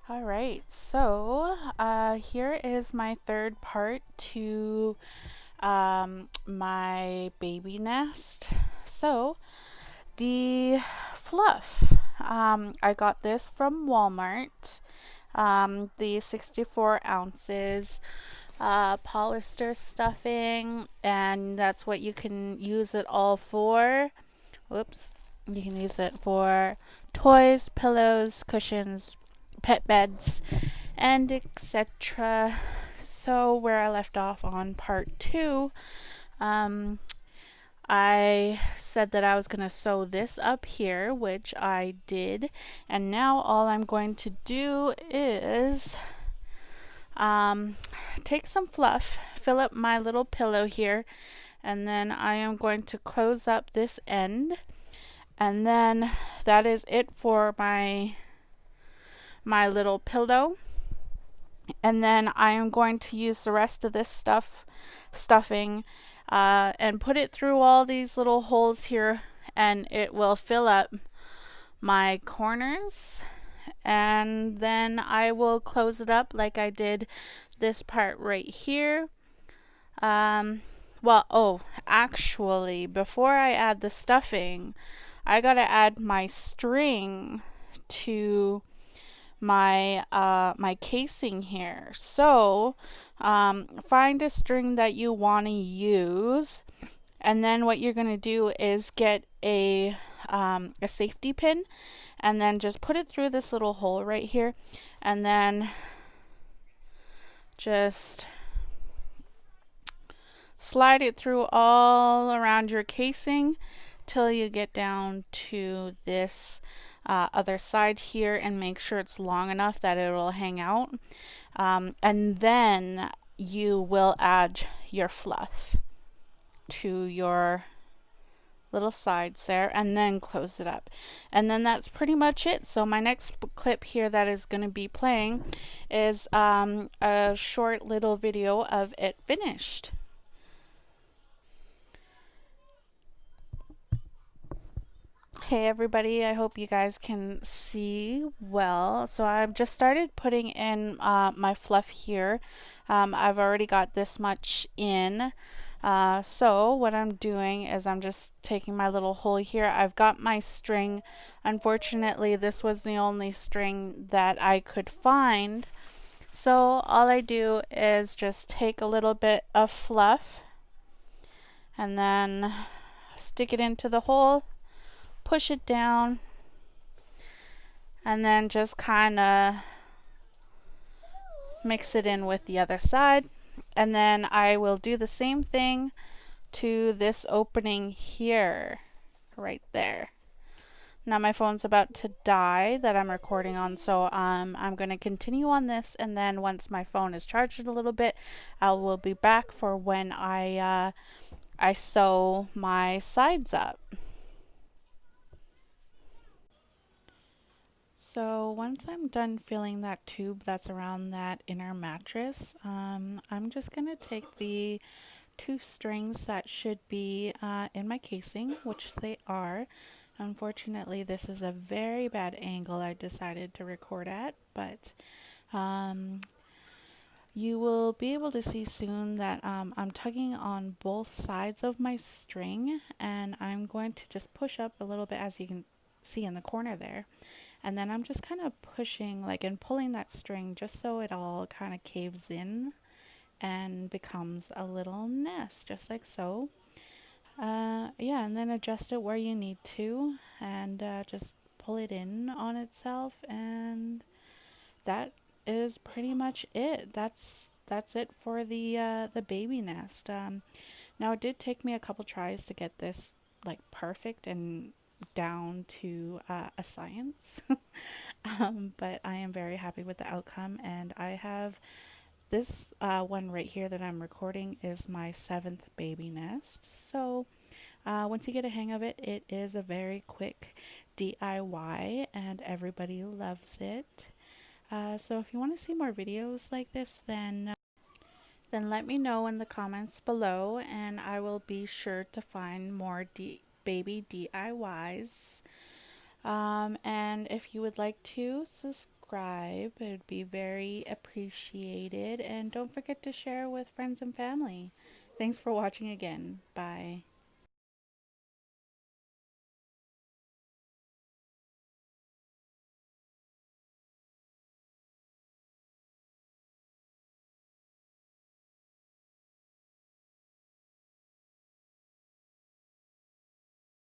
All right, so here is my third part to my baby nest. So the fluff, I got this from Walmart. The 64 ounces polyester stuffing, and that's what you can use it all for. Whoops. You can use it for toys, pillows, cushions, pet beds, and etc. So, where I left off on part two, um, I said that I was going to sew this up here, which I did. And now all I'm going to do is take some fluff, fill up my little pillow here, and then I am going to close up this end. And then that is it for my little pillow. And then I am going to use the rest of this stuffing and put it through all these little holes here, and it will fill up my corners. And then I will close it up like I did this part right here. Actually, before I add the stuffing, I gotta add my string to my casing here. So find a string that you want to use, and then what you're gonna do is get a safety pin, and then just put it through this little hole right here, and then just slide it through all around your casing till you get down to this other side here, and make sure it's long enough that it will hang out. And then you will add your fluff to your little sides there, and then close it up. And then that's pretty much it. So my next clip here that is going to be playing is a short little video of it finished. Hey everybody, I hope you guys can see well. So I've just started putting in my fluff here. I've already got this much in. So what I'm doing is I'm just taking my little hole here. I've got my string. Unfortunately, this was the only string that I could find. So all I do is just take a little bit of fluff and then stick it into the hole, push it down, and then just kind of mix it in with the other side. And then I will do the same thing to this opening here, right there. Now my phone's about to die that I'm recording on, so I'm going to continue on this, and then once my phone is charged a little bit, I will be back for when I sew my sides up. So once I'm done filling that tube that's around that inner mattress, I'm just going to take the two strings that should be in my casing, which they are. Unfortunately, this is a very bad angle I decided to record at, but you will be able to see soon that I'm tugging on both sides of my string, and I'm going to just push up a little bit, as you can see in the corner there. And then I'm just kind of pushing and pulling that string just so it all kind of caves in and becomes a little nest, just like so. Yeah, and then adjust it where you need to, and just pull it in on itself, and that is pretty much it. That's it for the baby nest. Now it did take me a couple tries to get this perfect and down to a science. But I am very happy with the outcome, and I have this one right here that I'm recording is my 7th baby nest. So once you get a hang of it, it is a very quick DIY, and everybody loves it. So if you want to see more videos like this, then let me know in the comments below, and I will be sure to find more baby DIYs. And if you would like to subscribe, it would be very appreciated. And don't forget to share with friends and family. Thanks for watching again. Bye.